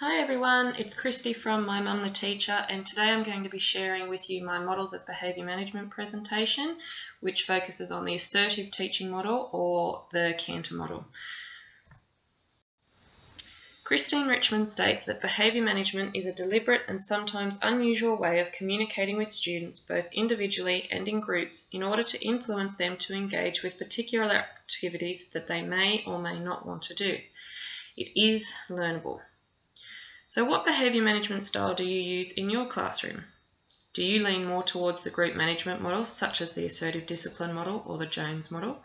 Hi everyone, it's Christy from My Mum the Teacher, and today I'm going to be sharing with you my Models of Behaviour Management presentation, which focuses on the Assertive Teaching Model or the Canter Model. Christine Richmond states that behaviour management is a deliberate and sometimes unusual way of communicating with students both individually and in groups in order to influence them to engage with particular activities that they may or may not want to do. It is learnable. So what behaviour management style do you use in your classroom? Do you lean more towards the group management model, such as the Assertive Discipline Model or the Jones Model?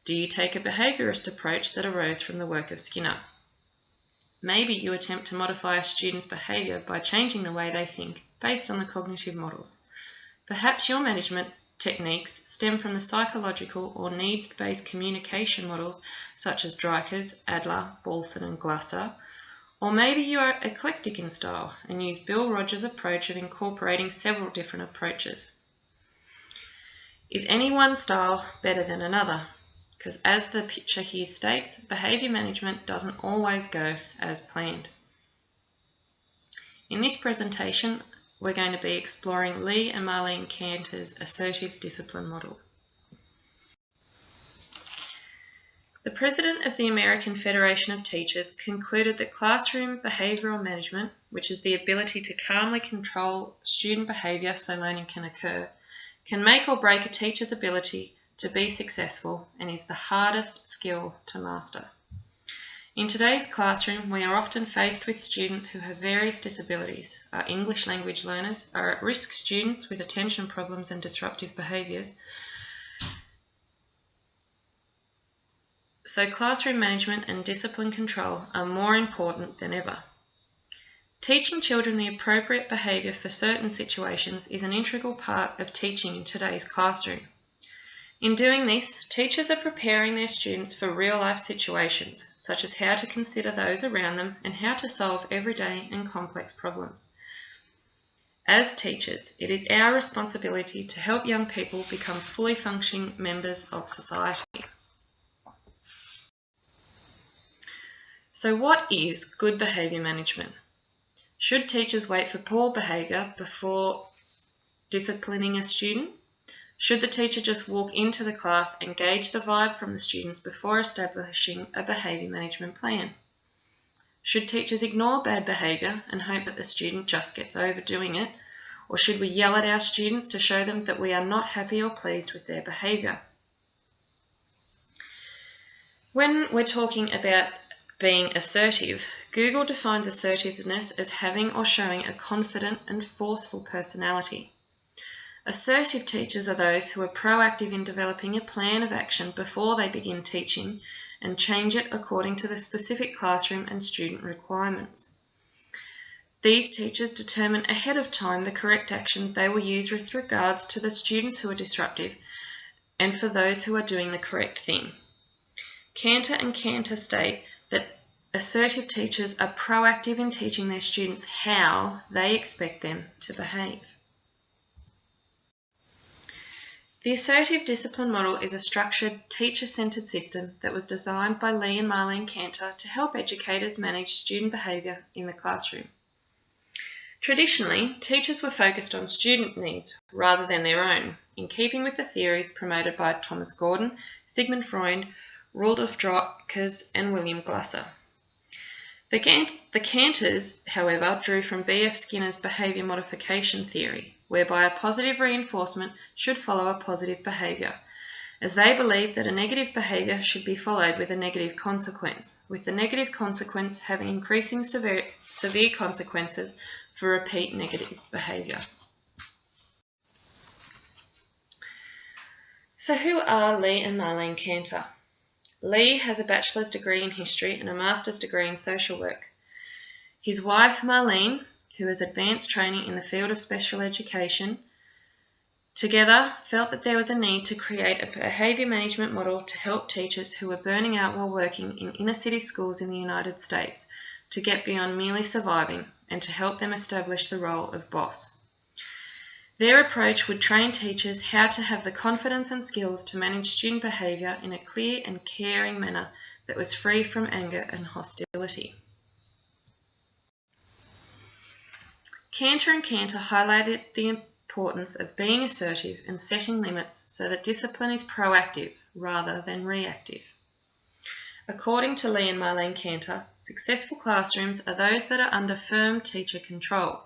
Do you take a behaviourist approach that arose from the work of Skinner? Maybe you attempt to modify a student's behaviour by changing the way they think based on the cognitive models. Perhaps your management techniques stem from the psychological or needs-based communication models such as Dreikers, Adler, Balson and Glasser. Or maybe you are eclectic in style and use Bill Rogers' approach of incorporating several different approaches. Is any one style better than another? Because as the picture here states, behaviour management doesn't always go as planned. In this presentation, we're going to be exploring Lee and Marlene Canter's Assertive Discipline Model. The president of the American Federation of Teachers concluded that classroom behavioural management, which is the ability to calmly control student behaviour so learning can occur, can make or break a teacher's ability to be successful and is the hardest skill to master. In today's classroom, we are often faced with students who have various disabilities, are English language learners, are at-risk students with attention problems and disruptive behaviours. So classroom management and discipline control are more important than ever. Teaching children the appropriate behaviour for certain situations is an integral part of teaching in today's classroom. In doing this, teachers are preparing their students for real-life situations, such as how to consider those around them and how to solve everyday and complex problems. As teachers, it is our responsibility to help young people become fully functioning members of society. So what is good behaviour management? Should teachers wait for poor behaviour before disciplining a student? Should the teacher just walk into the class and gauge the vibe from the students before establishing a behaviour management plan? Should teachers ignore bad behaviour and hope that the student just gets over doing it? Or should we yell at our students to show them that we are not happy or pleased with their behaviour? When we're talking about being assertive, Google defines assertiveness as having or showing a confident and forceful personality. Assertive teachers are those who are proactive in developing a plan of action before they begin teaching and change it according to the specific classroom and student requirements. These teachers determine ahead of time the correct actions they will use with regards to the students who are disruptive and for those who are doing the correct thing. Canter and Canter state that assertive teachers are proactive in teaching their students how they expect them to behave. The Assertive Discipline Model is a structured, teacher-centred system that was designed by Lee and Marlene Canter to help educators manage student behaviour in the classroom. Traditionally, teachers were focused on student needs rather than their own, in keeping with the theories promoted by Thomas Gordon, Sigmund Freud, Rudolf Dreikers and William Glasser. The Canters, however, drew from B.F. Skinner's behaviour modification theory, whereby a positive reinforcement should follow a positive behaviour, as they believed that a negative behaviour should be followed with a negative consequence, with the negative consequence having increasing severe consequences for repeat negative behaviour. So who are Lee and Marlene Canter? Lee has a bachelor's degree in history and a master's degree in social work. His wife, Marlene, who has advanced training in the field of special education, together felt that there was a need to create a behaviour management model to help teachers who were burning out while working in inner city schools in the United States to get beyond merely surviving and to help them establish the role of boss. Their approach would train teachers how to have the confidence and skills to manage student behaviour in a clear and caring manner that was free from anger and hostility. Canter and Canter highlighted the importance of being assertive and setting limits so that discipline is proactive rather than reactive. According to Lee and Marlene Canter, successful classrooms are those that are under firm teacher control,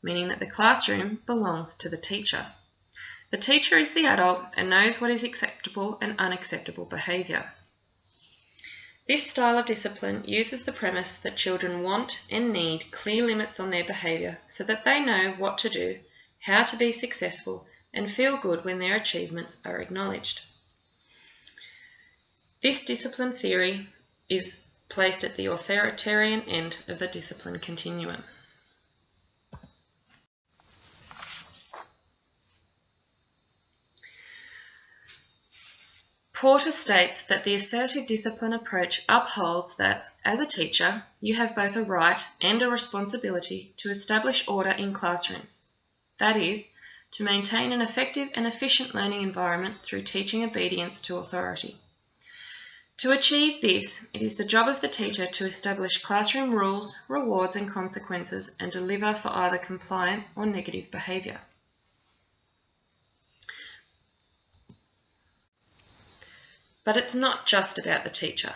meaning that the classroom belongs to the teacher. The teacher is the adult and knows what is acceptable and unacceptable behaviour. This style of discipline uses the premise that children want and need clear limits on their behaviour so that they know what to do, how to be successful, and feel good when their achievements are acknowledged. This discipline theory is placed at the authoritarian end of the discipline continuum. Porter states that the assertive discipline approach upholds that, as a teacher, you have both a right and a responsibility to establish order in classrooms. That is, to maintain an effective and efficient learning environment through teaching obedience to authority. To achieve this, it is the job of the teacher to establish classroom rules, rewards and consequences and deliver for either compliant or negative behaviour. But it's not just about the teacher.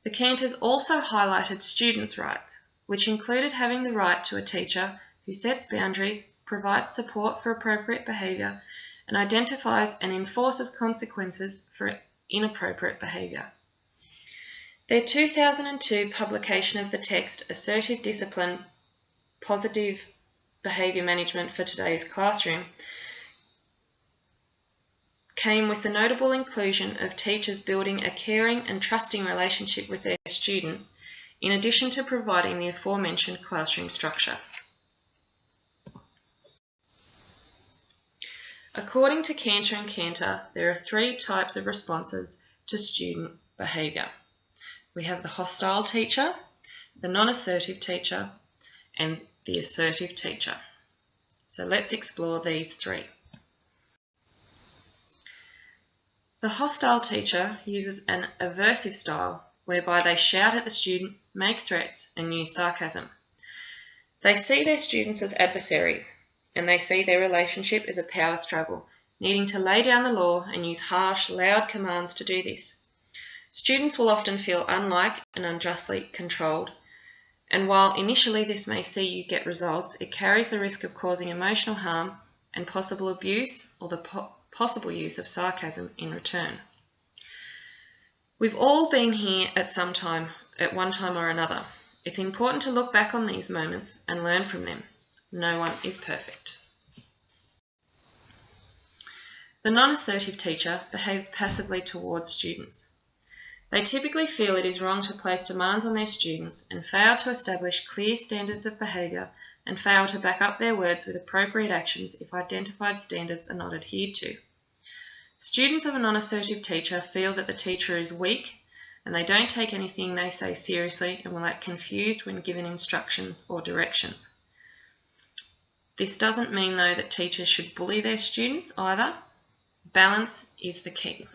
The Canters also highlighted students' rights, which included having the right to a teacher who sets boundaries, provides support for appropriate behaviour, and identifies and enforces consequences for inappropriate behaviour. Their 2002 publication of the text Assertive Discipline, Positive Behaviour Management for Today's Classroom came with the notable inclusion of teachers building a caring and trusting relationship with their students, in addition to providing the aforementioned classroom structure. According to Canter and Canter, there are 3 types of responses to student behaviour. We have the hostile teacher, the non-assertive teacher, and the assertive teacher. So let's explore these 3. The hostile teacher uses an aversive style whereby they shout at the student, make threats, and use sarcasm. They see their students as adversaries, and they see their relationship as a power struggle, needing to lay down the law and use harsh, loud commands to do this. Students will often feel unliked and unjustly controlled, and while initially this may see you get results, it carries the risk of causing emotional harm and possible abuse or the possible use of sarcasm in return. We've all been here at one time or another. It's important to look back on these moments and learn from them. No one is perfect. The non-assertive teacher behaves passively towards students. They typically feel it is wrong to place demands on their students and fail to establish clear standards of behaviour and fail to back up their words with appropriate actions if identified standards are not adhered to. Students of a non-assertive teacher feel that the teacher is weak and they don't take anything they say seriously and will act confused when given instructions or directions. This doesn't mean, though, that teachers should bully their students either. Balance is the key,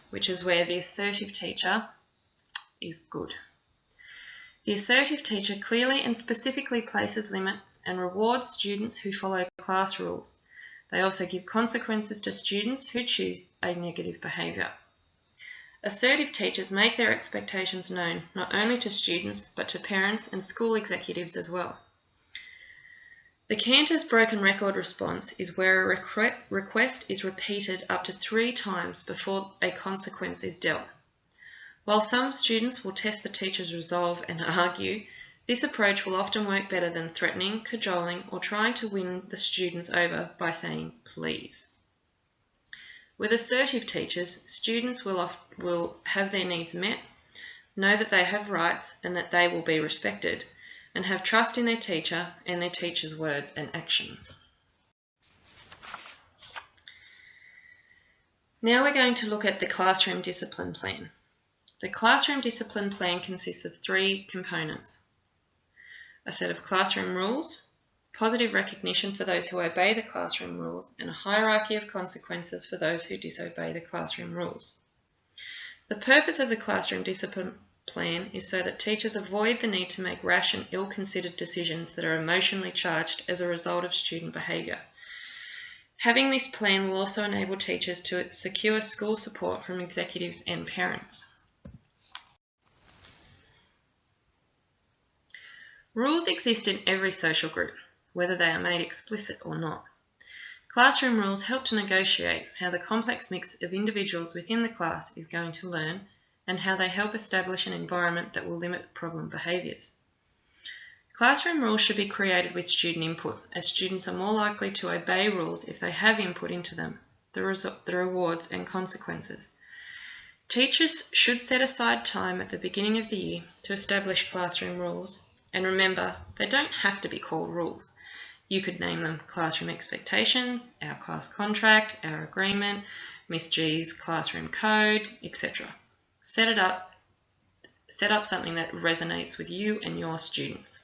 which is where the assertive teacher is good. The assertive teacher clearly and specifically places limits and rewards students who follow class rules. They also give consequences to students who choose a negative behaviour. Assertive teachers make their expectations known not only to students but to parents and school executives as well. The Canter's broken record response is where a request is repeated up to 3 times before a consequence is dealt. While some students will test the teacher's resolve and argue, this approach will often work better than threatening, cajoling, or trying to win the students over by saying please. With assertive teachers, students will have their needs met, know that they have rights and that they will be respected, and have trust in their teacher and their teacher's words and actions. Now we're going to look at the classroom discipline plan. The classroom discipline plan consists of 3 components: a set of classroom rules, positive recognition for those who obey the classroom rules, and a hierarchy of consequences for those who disobey the classroom rules. The purpose of the classroom discipline plan is so that teachers avoid the need to make rash and ill-considered decisions that are emotionally charged as a result of student behaviour. Having this plan will also enable teachers to secure school support from executives and parents. Rules exist in every social group, whether they are made explicit or not. Classroom rules help to negotiate how the complex mix of individuals within the class is going to learn and how they help establish an environment that will limit problem behaviours. Classroom rules should be created with student input, as students are more likely to obey rules if they have input into them, the rewards and consequences. Teachers should set aside time at the beginning of the year to establish classroom rules, and remember, they don't have to be called rules. You could name them classroom expectations, our class contract, our agreement, Miss G's classroom code, etc. Set up something that resonates with you and your students.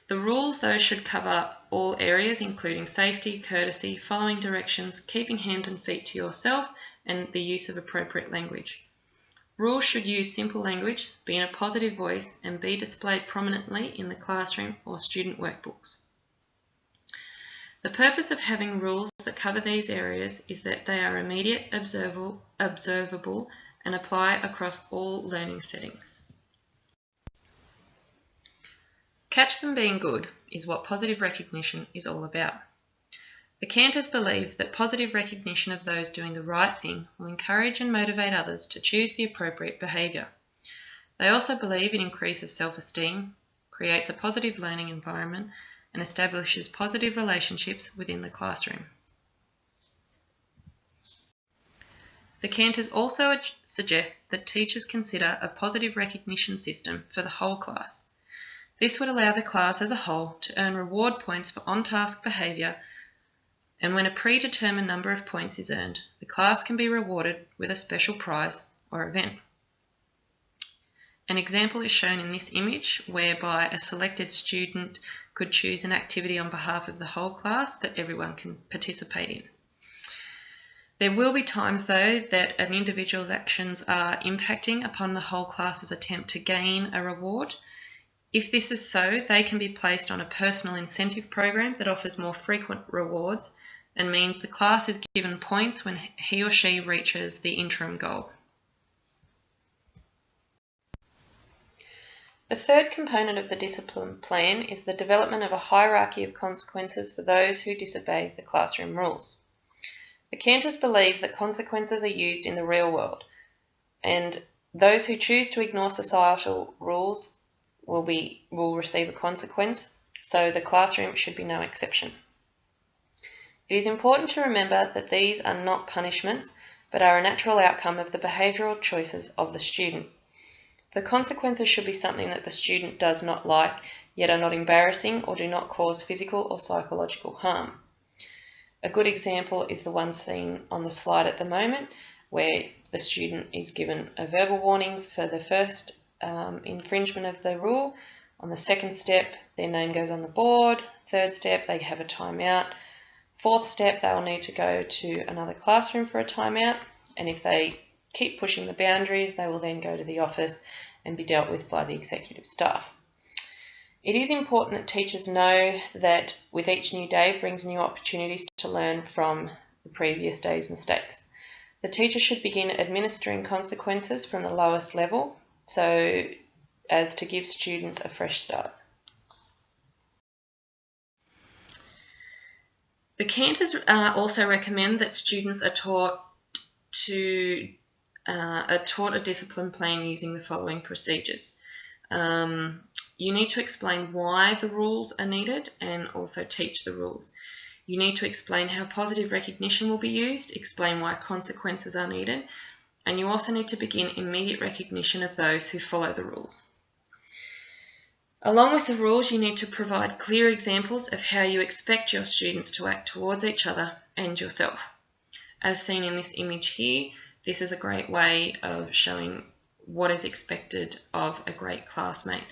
The rules, though, should cover all areas, including safety, courtesy, following directions, keeping hands and feet to yourself, and the use of appropriate language. Rules should use simple language, be in a positive voice, and be displayed prominently in the classroom or student workbooks. The purpose of having rules that cover these areas is that they are immediate, observable, and apply across all learning settings. Catch them being good is what positive recognition is all about. The Canters believe that positive recognition of those doing the right thing will encourage and motivate others to choose the appropriate behaviour. They also believe it increases self-esteem, creates a positive learning environment, and establishes positive relationships within the classroom. The Canters also suggest that teachers consider a positive recognition system for the whole class. This would allow the class as a whole to earn reward points for on-task behaviour, and when a predetermined number of points is earned, the class can be rewarded with a special prize or event. An example is shown in this image, whereby a selected student could choose an activity on behalf of the whole class that everyone can participate in. There will be times, though, that an individual's actions are impacting upon the whole class's attempt to gain a reward. If this is so, they can be placed on a personal incentive program that offers more frequent rewards and means the class is given points when he or she reaches the interim goal. The third component of the discipline plan is the development of a hierarchy of consequences for those who disobey the classroom rules. The Canters believe that consequences are used in the real world, and those who choose to ignore societal rules will receive a consequence, so the classroom should be no exception. It is important to remember that these are not punishments, but are a natural outcome of the behavioural choices of the student. The consequences should be something that the student does not like, yet are not embarrassing or do not cause physical or psychological harm. A good example is the one seen on the slide at the moment, where the student is given a verbal warning for the first infringement of the rule. On the second step, their name goes on the board. Third step, they have a timeout. Fourth step, they'll need to go to another classroom for a timeout. And if they keep pushing the boundaries, they will then go to the office and be dealt with by the executive staff. It is important that teachers know that with each new day brings new opportunities to learn from the previous day's mistakes. The teacher should begin administering consequences from the lowest level, so as to give students a fresh start. The Canters also recommend that students are taught a discipline plan using the following procedures. You need to explain why the rules are needed and also teach the rules. You need to explain how positive recognition will be used, explain why consequences are needed, and you also need to begin immediate recognition of those who follow the rules. Along with the rules, you need to provide clear examples of how you expect your students to act towards each other and yourself. As seen in this image here, this is a great way of showing what is expected of a great classmate,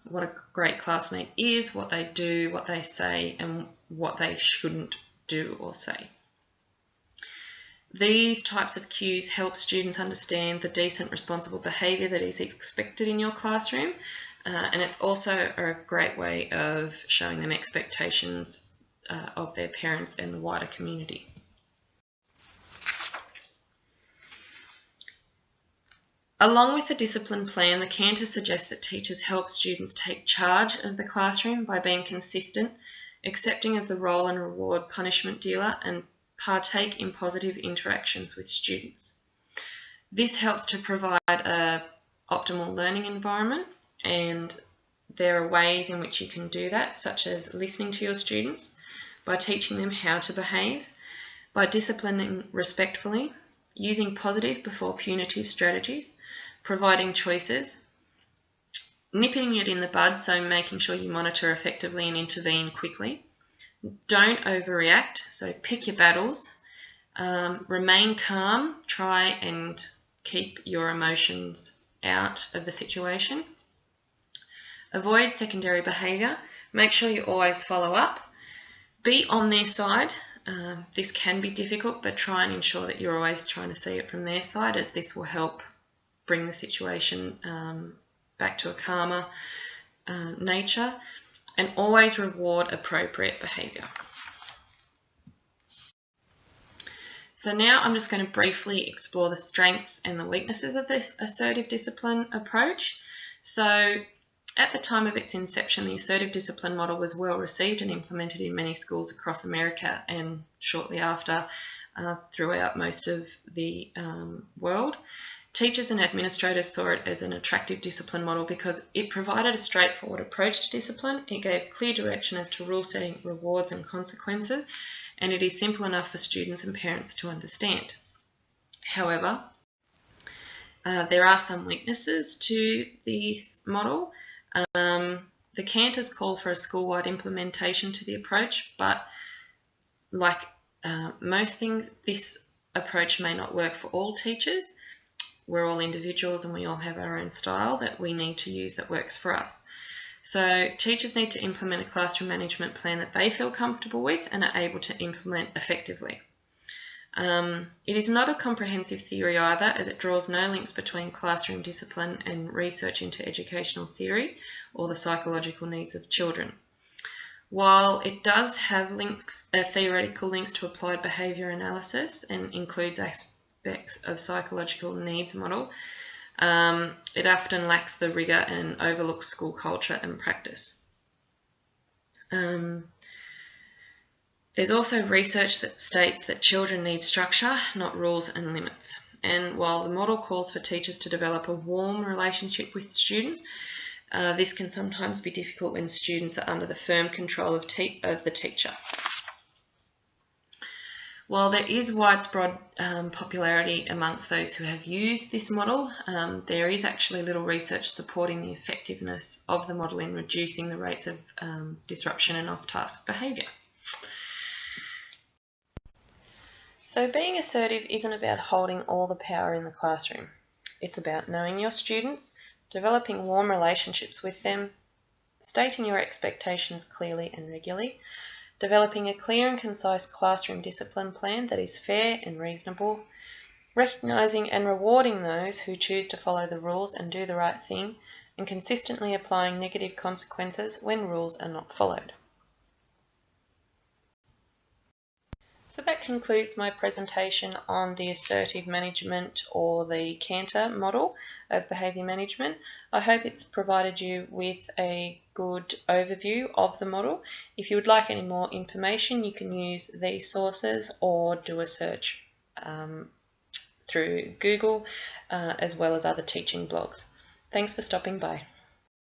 what a great classmate is, what they do, what they say, and what they shouldn't do or say. These types of cues help students understand the decent, responsible behaviour that is expected in your classroom, and it's also a great way of showing them expectations of their parents and the wider community. Along with the discipline plan, the Canter suggests that teachers help students take charge of the classroom by being consistent, accepting of the role and reward punishment dealer, and partake in positive interactions with students. This helps to provide an optimal learning environment, and there are ways in which you can do that, such as listening to your students, by teaching them how to behave, by disciplining respectfully, using positive before punitive strategies, providing choices, nipping it in the bud, so making sure you monitor effectively and intervene quickly. Don't overreact, so pick your battles. Remain calm, try and keep your emotions out of the situation. Avoid secondary behaviour, make sure you always follow up. Be on their side. This can be difficult, but try and ensure that you're always trying to see it from their side, as this will help bring the situation back to a calmer nature. And always reward appropriate behaviour. So now I'm just going to briefly explore the strengths and the weaknesses of this assertive discipline approach. So at the time of its inception, the assertive discipline model was well received and implemented in many schools across America, and shortly after throughout most of the world. Teachers and administrators saw it as an attractive discipline model because it provided a straightforward approach to discipline, it gave clear direction as to rule setting, rewards and consequences, and it is simple enough for students and parents to understand. However, there are some weaknesses to this model. The Canters call for a school-wide implementation to the approach, but like most things, this approach may not work for all teachers. We're all individuals and we all have our own style that we need to use that works for us. So teachers need to implement a classroom management plan that they feel comfortable with and are able to implement effectively. It is not a comprehensive theory either, as it draws no links between classroom discipline and research into educational theory or the psychological needs of children. While it does have links, theoretical links to applied behaviour analysis and includes aspects of psychological needs model, it often lacks the rigour and overlooks school culture and practice. There's also research that states that children need structure, not rules and limits. And while the model calls for teachers to develop a warm relationship with students, this can sometimes be difficult when students are under the firm control of the teacher. While there is widespread popularity amongst those who have used this model, there is actually little research supporting the effectiveness of the model in reducing the rates of disruption and off-task behaviour. So being assertive isn't about holding all the power in the classroom. It's about knowing your students, developing warm relationships with them, stating your expectations clearly and regularly, developing a clear and concise classroom discipline plan that is fair and reasonable, recognising and rewarding those who choose to follow the rules and do the right thing, and consistently applying negative consequences when rules are not followed. So that concludes my presentation on the assertive management, or the Canter model of behaviour management. I hope it's provided you with a good overview of the model. If you would like any more information, you can use these sources or do a search through Google, as well as other teaching blogs. Thanks for stopping by.